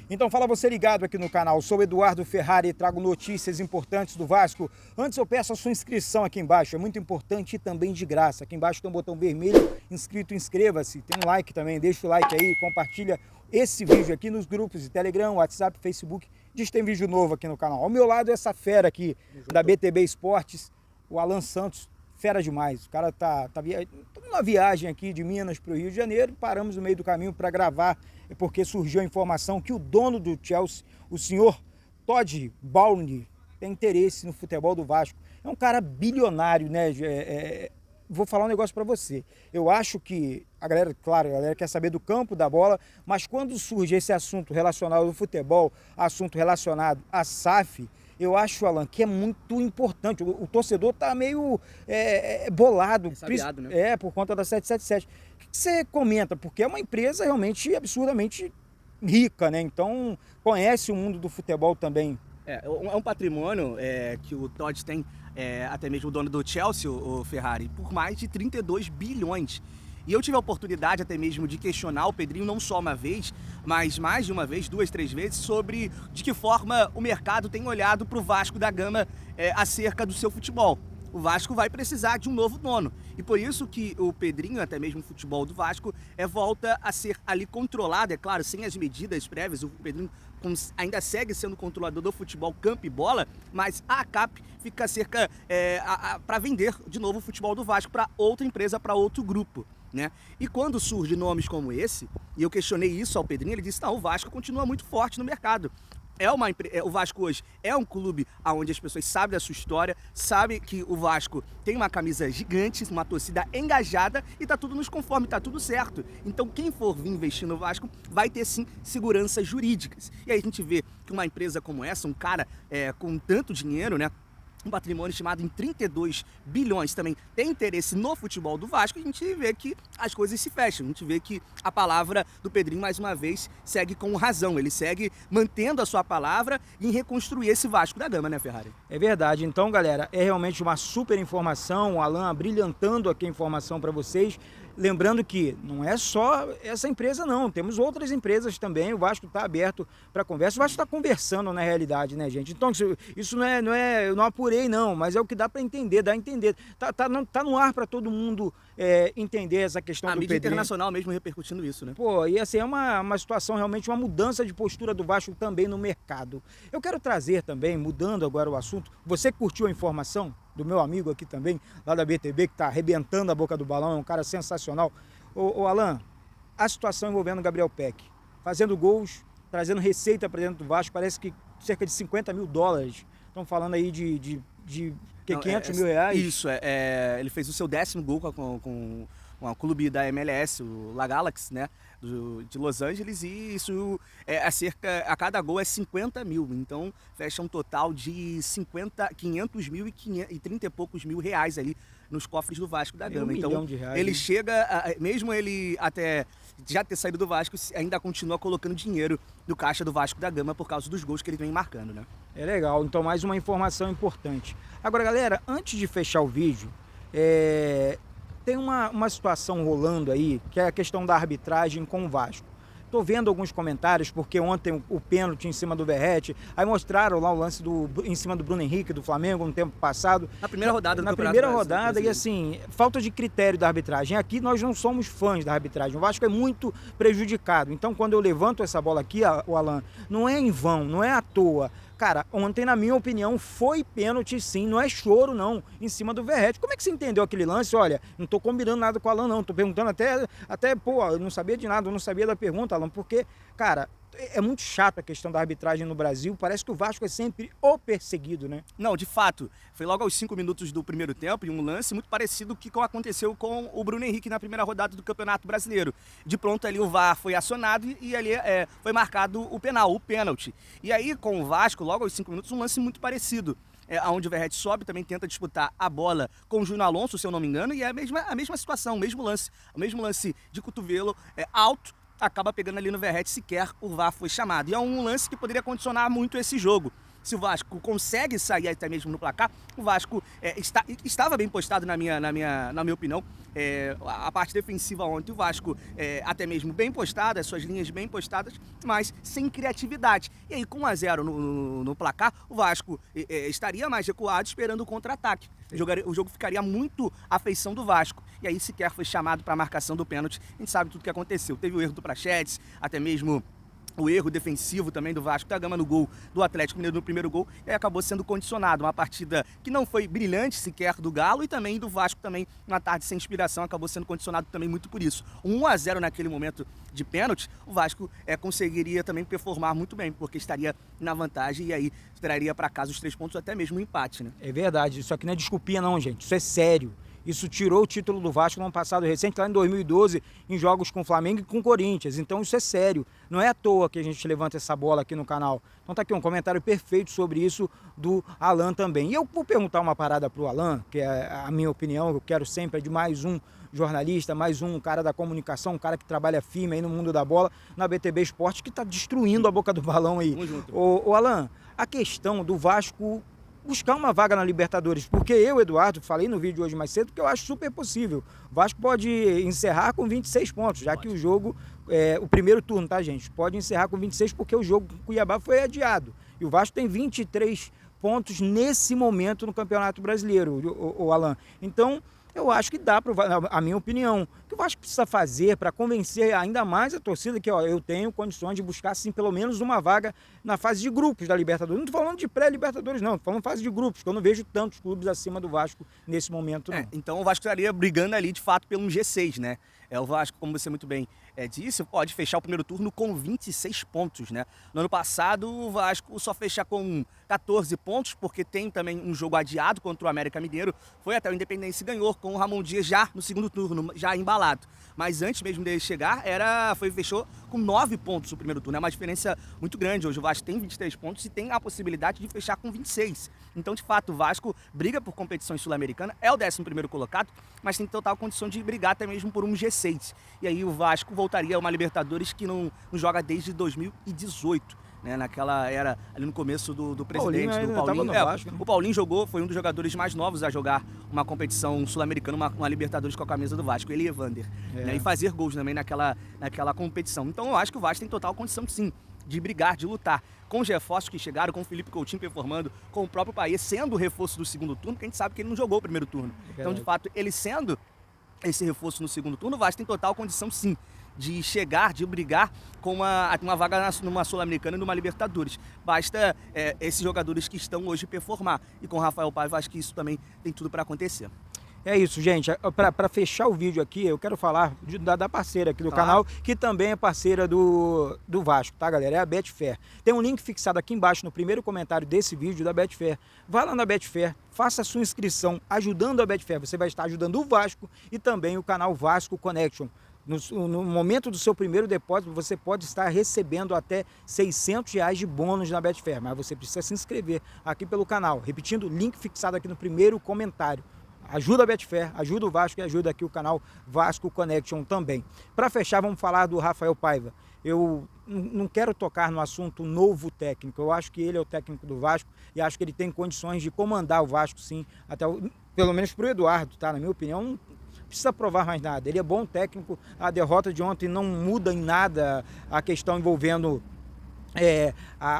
Então fala você ligado aqui no canal, sou Eduardo Ferrari e trago notícias importantes do Vasco. Antes eu peço a sua inscrição aqui embaixo, é muito importante e também de graça. Aqui embaixo tem um botão vermelho, inscrito, inscreva-se, tem um like também, deixa o like aí, compartilha esse vídeo aqui nos grupos de Telegram, WhatsApp, Facebook. Diz que tem vídeo novo aqui no canal. Ao meu lado essa fera aqui da BTB Esportes, o Alan Santos. Fera demais, o cara tá numa viagem aqui de Minas para o Rio de Janeiro, paramos no meio do caminho para gravar, porque surgiu a informação que o dono do Chelsea, o senhor Todd Bowley, tem interesse no futebol do Vasco. É um cara bilionário, né? Vou falar um negócio para você. Eu acho que a galera, claro, a galera quer saber do campo, da bola, mas quando surge esse assunto relacionado ao futebol, assunto relacionado à SAF, eu acho, Alan, que é muito importante. O torcedor está meio bolado. Sabiado, né? Por conta da 777. O que você comenta? Porque é uma empresa realmente absurdamente rica, né? Então, conhece o mundo do futebol também. É um patrimônio que o Todd tem, até mesmo o dono do Chelsea, o Ferrari, por mais de 32 bilhões. E eu tive a oportunidade até mesmo de questionar o Pedrinho não só uma vez, mas mais de uma vez, 2, 3 vezes, sobre de que forma o mercado tem olhado para o Vasco da Gama acerca do seu futebol. O Vasco vai precisar de um novo dono. E por isso que o Pedrinho, até mesmo o futebol do Vasco, volta a ser ali controlado, é claro, sem as medidas prévias. O Pedrinho ainda segue sendo controlador do futebol campo e bola, mas a ACAP fica cerca para vender de novo o futebol do Vasco para outra empresa, para outro grupo. Né? E quando surgem nomes como esse, e eu questionei isso ao Pedrinho, ele disse, não, o Vasco continua muito forte no mercado. O Vasco hoje é um clube onde as pessoas sabem da sua história, sabem que o Vasco tem uma camisa gigante, uma torcida engajada e tá tudo nos conforme, tá tudo certo. Então quem for vir investir no Vasco vai ter sim seguranças jurídicas. E aí a gente vê que uma empresa como essa, um cara com tanto dinheiro, né? Um patrimônio estimado em 32 bilhões também tem interesse no futebol do Vasco, a gente vê que as coisas se fecham, a gente vê que a palavra do Pedrinho, mais uma vez, segue com razão, ele segue mantendo a sua palavra em reconstruir esse Vasco da Gama, né, Ferrari? É verdade, então, galera, é realmente uma super informação, o Alan brilhantando aqui a informação para vocês. Lembrando que não é só essa empresa não, temos outras empresas também, o Vasco está aberto para conversa, o Vasco está conversando na realidade, né, gente? Então isso eu não apurei não, mas é o que dá para entender, dá a entender. Tá no ar para todo mundo entender essa questão do Pedrinho. A mídia Pedrinho. internacional mesmo repercutindo isso, né? Pô, e assim, é uma situação realmente, uma mudança de postura do Vasco também no mercado. Eu quero trazer também, mudando agora o assunto, você curtiu a informação do meu amigo aqui também, lá da BTB, que está arrebentando a boca do balão, é um cara sensacional. Ô Alan, a situação envolvendo o Gabriel Peck, fazendo gols, trazendo receita para dentro do Vasco, parece que cerca de 50 mil dólares. Estão falando aí de 500 mil reais? Isso, ele fez o seu 10º gol com o clube da MLS, o La Galaxy, né, de Los Angeles, e isso a cada gol é 50 mil, então fecha um total de 500 mil e 30 e poucos mil reais ali nos cofres do Vasco da Gama. Então milhão de reais, ele hein? chega, mesmo ele até já ter saído do Vasco, ainda continua colocando dinheiro no caixa do Vasco da Gama por causa dos gols que ele vem marcando, né? É legal, então mais uma informação importante. Agora, galera, antes de fechar o vídeo, tem uma situação rolando aí, que é a questão da arbitragem com o Vasco. Estou vendo alguns comentários, porque ontem o pênalti em cima do Verratti, aí mostraram lá o lance em cima do Bruno Henrique, do Flamengo, no tempo passado. Na primeira rodada do Campeonato primeira rodada, e assim, falta de critério da arbitragem. Aqui nós não somos fãs da arbitragem, o Vasco é muito prejudicado. Então, quando eu levanto essa bola aqui, o Alan, não é em vão, não é à toa. Cara, ontem, na minha opinião, foi pênalti sim, não é choro não, em cima do Verratti. Como é que você entendeu aquele lance? Olha, não tô combinando nada com o Alan não, tô perguntando até pô, eu não sabia de nada, eu não sabia da pergunta, Alan, porque, cara, é muito chato a questão da arbitragem no Brasil, parece que o Vasco é sempre o perseguido, né? Não, de fato, foi logo aos 5 minutos do primeiro tempo e um lance muito parecido com o que aconteceu com o Bruno Henrique na primeira rodada do Campeonato Brasileiro. De pronto ali o VAR foi acionado e ali foi marcado o pênalti. E aí com o Vasco, logo aos 5 minutos, um lance muito parecido. Onde o Verratti sobe, também tenta disputar a bola com o Júnior Alonso, se eu não me engano, e é a mesma situação, o mesmo lance de cotovelo alto, acaba pegando ali no Verratti, sequer o VAR foi chamado. E é um lance que poderia condicionar muito esse jogo. se o Vasco consegue sair até mesmo no placar, o Vasco estava bem postado na minha opinião. A parte defensiva ontem, o Vasco até mesmo bem postada, as suas linhas bem postadas, mas sem criatividade. E aí, com 1-0 no placar, o Vasco estaria mais recuado esperando o contra-ataque. O jogo ficaria muito à feição do Vasco. E aí sequer foi chamado para a marcação do pênalti. A gente sabe tudo o que aconteceu. Teve o erro do Prachetes, até mesmo o erro defensivo também do Vasco da Gama no gol do Atlético Mineiro no primeiro gol, e acabou sendo condicionado. Uma partida que não foi brilhante sequer do Galo e também do Vasco também, uma tarde sem inspiração, acabou sendo condicionado também muito por isso. 1-0 naquele momento de pênalti, o Vasco conseguiria também performar muito bem, porque estaria na vantagem e aí traria para casa os 3 pontos, até mesmo um empate, né? É verdade, isso aqui não é desculpinha não, gente, isso é sério. Isso tirou o título do Vasco no ano passado recente, lá em 2012, em jogos com o Flamengo e com o Corinthians. Então isso é sério. Não é à toa que a gente levanta essa bola aqui no canal. Então tá aqui um comentário perfeito sobre isso do Alan também. E eu vou perguntar uma parada pro Alan, que é a minha opinião, eu quero sempre, é de mais um jornalista, mais um cara da comunicação, um cara que trabalha firme aí no mundo da bola, na BTB Esporte, que tá destruindo a boca do balão aí. Tamo junto. Ô Alan, a questão do Vasco buscar uma vaga na Libertadores, porque eu, Eduardo, falei no vídeo hoje mais cedo que eu acho super possível. O Vasco pode encerrar com 26 pontos, já que o jogo, o primeiro turno, tá, gente? Pode encerrar com 26 porque o jogo com o Cuiabá foi adiado. E o Vasco tem 23 pontos nesse momento no Campeonato Brasileiro, o Alan. Então, eu acho que dá, a minha opinião, o que o Vasco precisa fazer para convencer ainda mais a torcida que eu tenho condições de buscar, sim, pelo menos uma vaga na fase de grupos da Libertadores. Não estou falando de pré-Libertadores, não. Estou falando fase de grupos, que eu não vejo tantos clubes acima do Vasco nesse momento, não. Então o Vasco estaria brigando ali, de fato, pelo G6, né? O Vasco, como você muito bem disse, pode fechar o primeiro turno com 26 pontos, né? No ano passado, o Vasco só fecha com 14 pontos, porque tem também um jogo adiado contra o América Mineiro. Foi até o Independência e ganhou com o Ramon Dias já no segundo turno, já embalado. Mas antes mesmo dele chegar, fechou com 9 pontos o primeiro turno. É uma diferença muito grande. Hoje o Vasco tem 23 pontos e tem a possibilidade de fechar com 26. Então, de fato, o Vasco briga por competições sul-americanas, é o 11º colocado, mas tem total condição de brigar até mesmo por um G6. E aí o Vasco voltaria a uma Libertadores que não joga desde 2018. Né, naquela era, ali no começo do presidente, do Paulinho. Vasco, né? O Paulinho jogou, foi um dos jogadores mais novos a jogar uma competição sul-americana, uma Libertadores com a camisa do Vasco, ele e Evander. Né, e fazer gols também naquela competição. Então eu acho que o Vasco tem total condição, sim, de brigar, de lutar. Com os reforços que chegaram, com o Felipe Coutinho performando, com o próprio Payet sendo o reforço do segundo turno, porque a gente sabe que ele não jogou o primeiro turno. Então, de fato, ele sendo esse reforço no segundo turno, o Vasco tem total condição, sim, de chegar, de brigar com uma vaga numa Sul-Americana e numa Libertadores. Basta esses jogadores que estão hoje performar. E com o Rafael Paiva, acho que isso também tem tudo para acontecer. É isso, gente. Para fechar o vídeo aqui, eu quero falar da parceira aqui do canal, que também é parceira do Vasco, tá, galera? É a Betfair. Tem um link fixado aqui embaixo no primeiro comentário desse vídeo da Betfair. Vá lá na Betfair, faça a sua inscrição ajudando a Betfair. Você vai estar ajudando o Vasco e também o canal Vasco Connection. No momento do seu primeiro depósito, você pode estar recebendo até R$600 de bônus na Betfair, mas você precisa se inscrever aqui pelo canal. Repetindo, link fixado aqui no primeiro comentário. Ajuda a Betfair, ajuda o Vasco e ajuda aqui o canal Vasco Connection também. Para fechar, vamos falar do Rafael Paiva. Eu não quero tocar no assunto novo técnico, eu acho que ele é o técnico do Vasco e acho que ele tem condições de comandar o Vasco, sim, pelo menos para o Eduardo, tá? Na minha opinião, não precisa provar mais nada. Ele é bom técnico, a derrota de ontem não muda em nada a questão envolvendo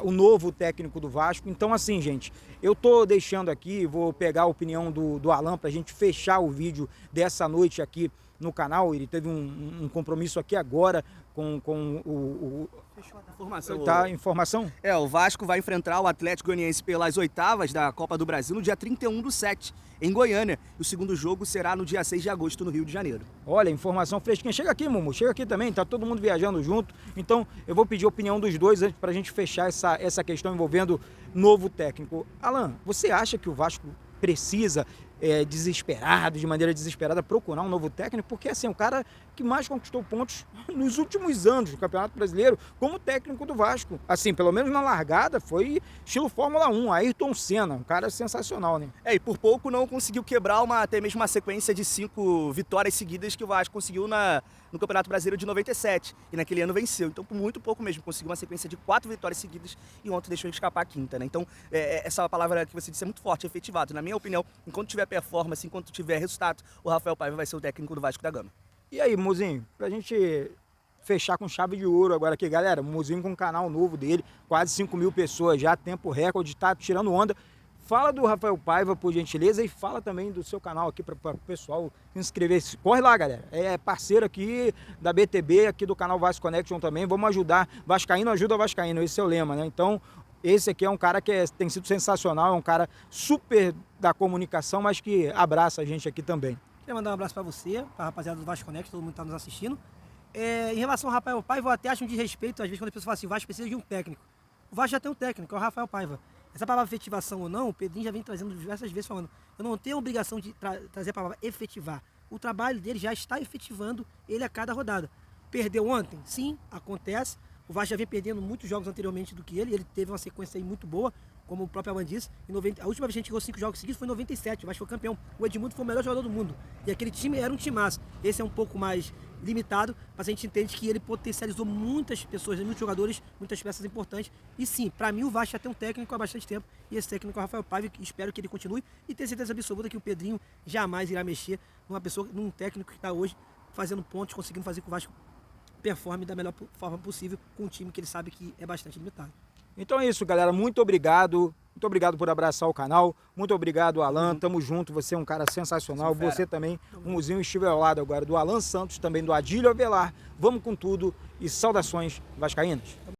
o novo técnico do Vasco. Então, assim, gente, eu tô deixando aqui, vou pegar a opinião do Alan pra gente fechar o vídeo dessa noite aqui no canal. Ele teve um compromisso aqui agora com o Informação. Tá, informação? O Vasco vai enfrentar o Atlético Goianiense pelas oitavas da Copa do Brasil no dia 31/7, em Goiânia. E o segundo jogo será no dia 6 de agosto, no Rio de Janeiro. Olha, informação fresquinha. Chega aqui, Mumu, chega aqui também, tá todo mundo viajando junto. Então, eu vou pedir a opinião dos dois antes pra gente fechar essa questão envolvendo novo técnico. Alan, você acha que o Vasco precisa, de maneira desesperada, procurar um novo técnico? Porque, assim, o cara que mais conquistou pontos nos últimos anos do Campeonato Brasileiro como técnico do Vasco. Assim, pelo menos na largada, foi estilo Fórmula 1, Ayrton Senna, um cara sensacional, né? E por pouco não conseguiu quebrar até mesmo uma sequência de 5 vitórias seguidas que o Vasco conseguiu no Campeonato Brasileiro de 97. E naquele ano venceu. Então, por muito pouco mesmo, conseguiu uma sequência de 4 vitórias seguidas e ontem deixou escapar a quinta, né? Então, essa palavra que você disse é muito forte, efetivado. Na minha opinião, enquanto tiver performance, enquanto tiver resultado, o Rafael Paiva vai ser o técnico do Vasco da Gama. E aí, Muzinho, pra gente fechar com chave de ouro agora aqui, galera, o Muzinho com um canal novo dele, quase 5 mil pessoas já, tempo recorde, tá tirando onda. Fala do Rafael Paiva, por gentileza, e fala também do seu canal aqui para o pessoal se inscrever. Corre lá, galera. É parceiro aqui da BTB, aqui do canal Vasco Connection também. Vamos ajudar. Vascaíno ajuda Vascaíno, esse é o lema, né? Então, esse aqui é um cara que tem sido sensacional, é um cara super da comunicação, mas que abraça a gente aqui também. Queria mandar um abraço para você, para a rapaziada do Vasco Connection, todo mundo que está nos assistindo. Em relação ao Rafael Paiva, eu até acho um desrespeito, às vezes, quando as pessoas falam assim, o Vasco precisa de um técnico. O Vasco já tem um técnico, é o Rafael Paiva. Essa palavra efetivação ou não, o Pedrinho já vem trazendo diversas vezes falando, eu não tenho a obrigação de trazer a palavra efetivar. O trabalho dele já está efetivando ele a cada rodada. Perdeu ontem? Sim, acontece. O Vasco já vem perdendo muitos jogos anteriormente do que ele teve uma sequência aí muito boa, como o próprio Alan disse. A última vez que a gente jogou 5 jogos seguidos foi em 97, o Vasco foi campeão. O Edmundo foi o melhor jogador do mundo. E aquele time era um timaço. Esse é um pouco mais limitado, mas a gente entende que ele potencializou muitas pessoas, muitos jogadores, muitas peças importantes. E sim, para mim o Vasco já tem um técnico há bastante tempo, e esse técnico é o Rafael Paiva, e espero que ele continue, e tenho certeza absoluta que o Pedrinho jamais irá mexer num técnico que está hoje fazendo pontos, conseguindo fazer com o Vasco performe da melhor forma possível com um time que ele sabe que é bastante limitado. Então é isso, galera. Muito obrigado. Muito obrigado por abraçar o canal. Muito obrigado, Alan. Tamo junto. Você é um cara sensacional. Sim, você também, um Muzinho, estive ao lado agora do Alan Santos, também do Adílio Avelar. Vamos com tudo e saudações vascaínas.